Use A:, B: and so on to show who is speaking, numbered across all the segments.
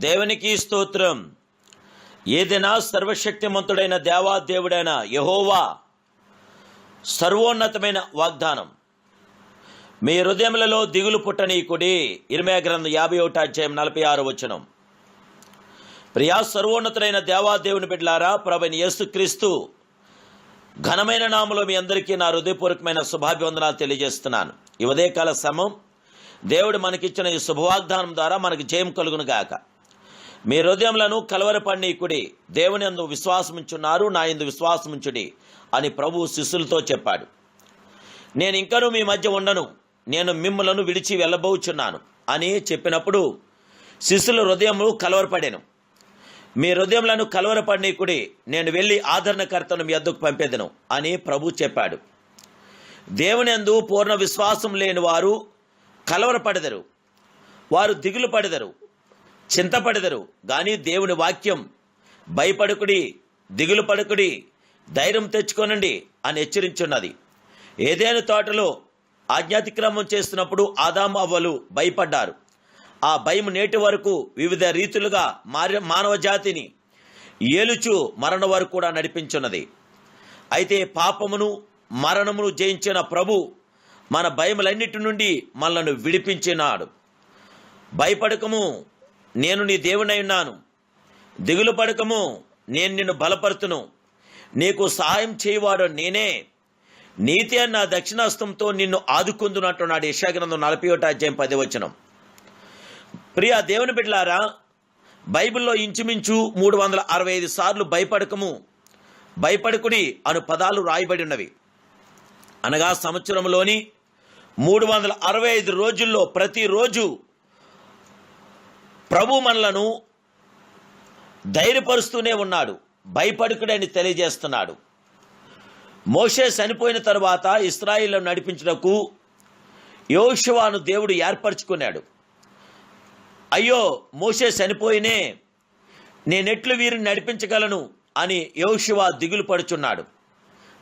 A: దేవునికి స్తోత్రం. ఏదైనా సర్వశక్తిమంతుడైన దేవాదేవుడైన యెహోవా సర్వోన్నతమైన వాగ్దానం, మీ హృదయములలో దిగులు పుట్టనీకుడి. ఇర్మీయా గ్రంథం 51:46. ప్రియా సర్వోన్నతుడైన దేవాదేవుని బిడ్డలారా, ప్రభువైన యేసుక్రీస్తు ఘనమైన నామములో మీ అందరికీ నా హృదయపూర్వకమైన శుభాభివందనాలు తెలియజేస్తున్నాను. ఈ ఉదయకాల సమయం దేవుడు మనకిచ్చిన ఈ శుభవాగ్దానం ద్వారా మనకి జయం కలుగును గాక. మీ హృదయములను కలవరపడనీకుడి, దేవుని యందు విశ్వాసముంచున్నారు, నా యందు విశ్వాసముంచుడి అని ప్రభువు శిష్యులతో చెప్పాడు. నేను ఇంకనూ మీ మధ్య ఉండను, నేను మిమ్మలను విడిచి వెళ్ళబోచున్నాను అని చెప్పినప్పుడు శిష్యుల హృదయము కలవరపడాను. మీ హృదయములను కలవరపడనీకుడి, నేను వెళ్ళి ఆదరణకర్తను మీ వద్దకు పంపేదను అని ప్రభు చెప్పాడు. దేవుని యందు పూర్ణ విశ్వాసం లేని వారు కలవరపడెదరు, వారు దిగులు పడెదరు, చింతపడెదరు. కానీ దేవుని వాక్యం భయపడకుడి, దిగులు పడకుడి, ధైర్యం తెచ్చుకోనండి అని హెచ్చరించున్నది. ఏదైనా తోటలో ఆజ్ఞాతిక్రమం చేస్తున్నప్పుడు ఆదాము అవ్వలు భయపడ్డారు. ఆ భయం నేటి వరకు వివిధ రీతులుగా మానవ జాతిని ఏలుచు మరణం వరకు కూడా నడిపించున్నది. అయితే పాపమును మరణమును జయించిన ప్రభు మన భయములన్నిటి నుండి మనలను విడిపించినాడు. భయపడకము, నేను నీ దేవునై ఉన్నాను. దిగులు పడకము, నేను నిన్ను బలపరుతును. నీకు సహాయం చేయవాడు నేనే. నీతి అన్న దక్షిణాస్తంతో నిన్ను ఆదుకుందునంటున్నాడు. యెషయా గ్రంథం 41:10. ప్రియ దేవుని బిడ్డలారా, బైబిల్లో ఇంచుమించు 365 సార్లు భయపడకము, భయపడకుడి అను పదాలు రాయబడి ఉన్నవి. అనగా సంవత్సరంలోని 365 రోజుల్లో ప్రతిరోజు ప్రభు మనలను ధైర్యపరుస్తూనే ఉన్నాడు, భయపడకుడని తెలియజేస్తున్నాడు. మోషే చనిపోయిన తరువాత ఇశ్రాయేలును నడిపించుటకు యోషువను దేవుడు ఏర్పరచుకున్నాడు. అయ్యో మోషే చనిపోయినే, నేనెట్లు వీరిని నడిపించగలను అని యోషువ దిగులు పడుచున్నాడు.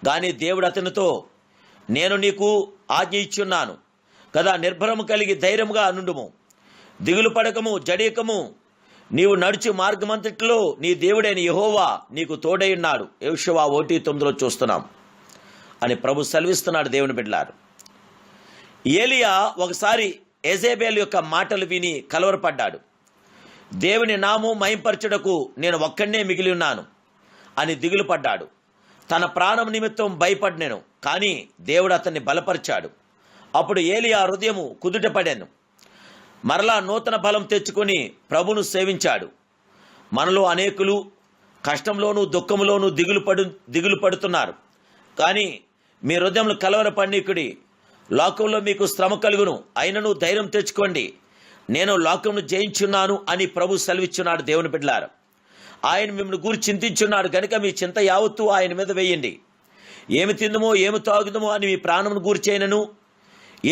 A: కానీ దేవుడు అతనితో, నేను నీకు ఆజ్ఞ ఇచ్చున్నాను కదా, నిర్భరము కలిగి ధైర్యముగా నుండుము, దిగులు పడకము, జడేకము, నీవు నడుచు మార్గమంతటిలో నీ దేవుడైన యెహోవా నీకు తోడై ఉన్నాడు. యోషువ 1:9 చూస్తున్నాం అని ప్రభు సెలవిస్తున్నాడు. దేవుని బిడ్డలారు, ఏలియా ఒకసారి యెజెబెల్ యొక్క మాటలు విని కలవరపడ్డాడు. దేవుని నామం మహింపరచుటకు నేను ఒక్కడే మిగిలి ఉన్నాను అని దిగులు పడ్డాడు. తన ప్రాణం నిమిత్తం భయపడినాను, కానీ దేవుడు అతన్ని బలపరిచాడు. అప్పుడు ఏలియా హృదయము కుదుట పడాను. మరలా నూతన బలం తెచ్చుకొని ప్రభును సేవించాడు. మనలో అనేకులు కష్టంలోనూ దుఃఖంలోనూ దిగులు పడుతున్నారు. కానీ మీ హృదయంలో కలవరపడనీకుడి. లోకంలో మీకు శ్రమ కలుగును, అయినను ధైర్యం తెచ్చుకోండి, నేను లోకంను జయించున్నాను అని ప్రభు సెలవిచ్చున్నాడు. దేవుని బిడ్డలారా, ఆయన మిమ్మల్ని గురించి చింతించున్నాడు కనుక మీ చింత యావత్తు ఆయన మీద వేయండి. ఏమి తిందుమో ఏమి తాగుదమో అని మీ ప్రాణమును గూర్చైనను,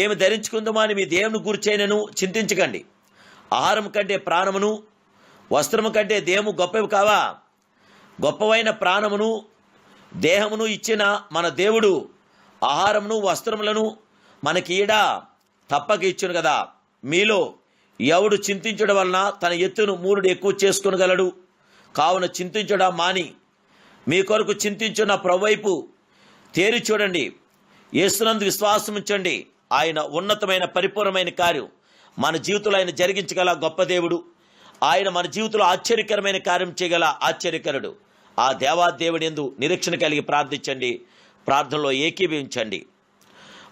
A: ఏమి ధరించుకుందామో అని మీ దేవుని గూర్చైనను చింతించకండి. ఆహారం కంటే ప్రాణమును, వస్త్రము కంటే దేహము గొప్పవి కావా? గొప్పవైన ప్రాణమును దేహమును ఇచ్చిన మన దేవుడు ఆహారమును వస్త్రములను మనకి ఈడ తప్పక ఇచ్చును కదా. మీలో ఎవడు చింతించడం వలన తన ఎత్తును 3 ఎక్కువ చేసుకొనగలడు? కావున చింతించడం మాని మీ కొరకు చింతించున్న ప్రభువైపు తేరి చూడండి. యేసునందు విశ్వాసం ఉంచండి. ఆయన ఉన్నతమైన పరిపూర్ణమైన కార్యం మన జీవితంలో ఆయన జరిగించగల గొప్ప దేవుడు. ఆయన మన జీవితంలో ఆశ్చర్యకరమైన కార్యం చేయగల ఆశ్చర్యకరుడు. ఆ దేవాదేవుని యందు నిరీక్షణ కలిగి ప్రార్థించండి, ప్రార్థనలో ఏకీభవించండి.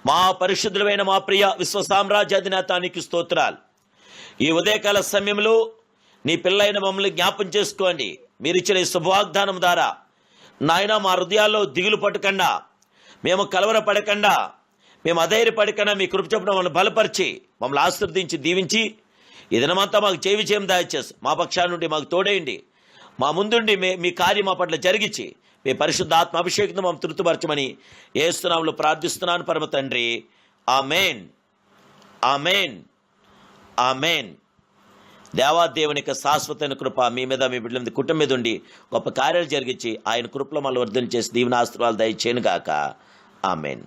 A: మా పరిశుద్ధులైన మా ప్రియ విశ్వసామ్రాజ్యాధినేతానికి స్తోత్రాలు. ఈ ఉదయకాల సమయంలో నీ పిల్లైన మమ్మల్ని జ్ఞాపం చేసుకోండి. మీరు ఇచ్చిన ఈ శుభవాగ్దానం ద్వారా నాయన మా హృదయాల్లో దిగులు పట్టకుండా, మేము కలవరపడకుండా, మేము అధైర్యపడకుండా మీ కృప చొప్పున మమ్మల్ని బలపరిచి మమ్మల్ని ఆశీర్వదించి దీవించి ఈ దినమంతా మాకు జయ విజయం దయచేసి మా పక్షాల నుండి మాకు తోడేయండి. మా ముందుండి మీ కార్యం మా పట్ల జరిగించి మీ పరిశుద్ధ ఆత్మ అభిషేకం మమ్మల్ని తృప్తిపరచమని యేసు నామములో ప్రార్థిస్తున్నాను పరమ తండ్రి. ఆమేన్, ఆమేన్, ఆమేన్. దేవాదేవుని యొక్క శాశ్వతమైన కృప మీ మీద, మీ బిడ్డల మీద, కుటుంబం మీద ఉండి గొప్ప కార్యాలు జరిగించి ఆయన కృపలో మళ్ళీ వర్ధన చేసి దీవెన ఆశీర్వాదాలు దయచేయను గాక. ఆమేన్.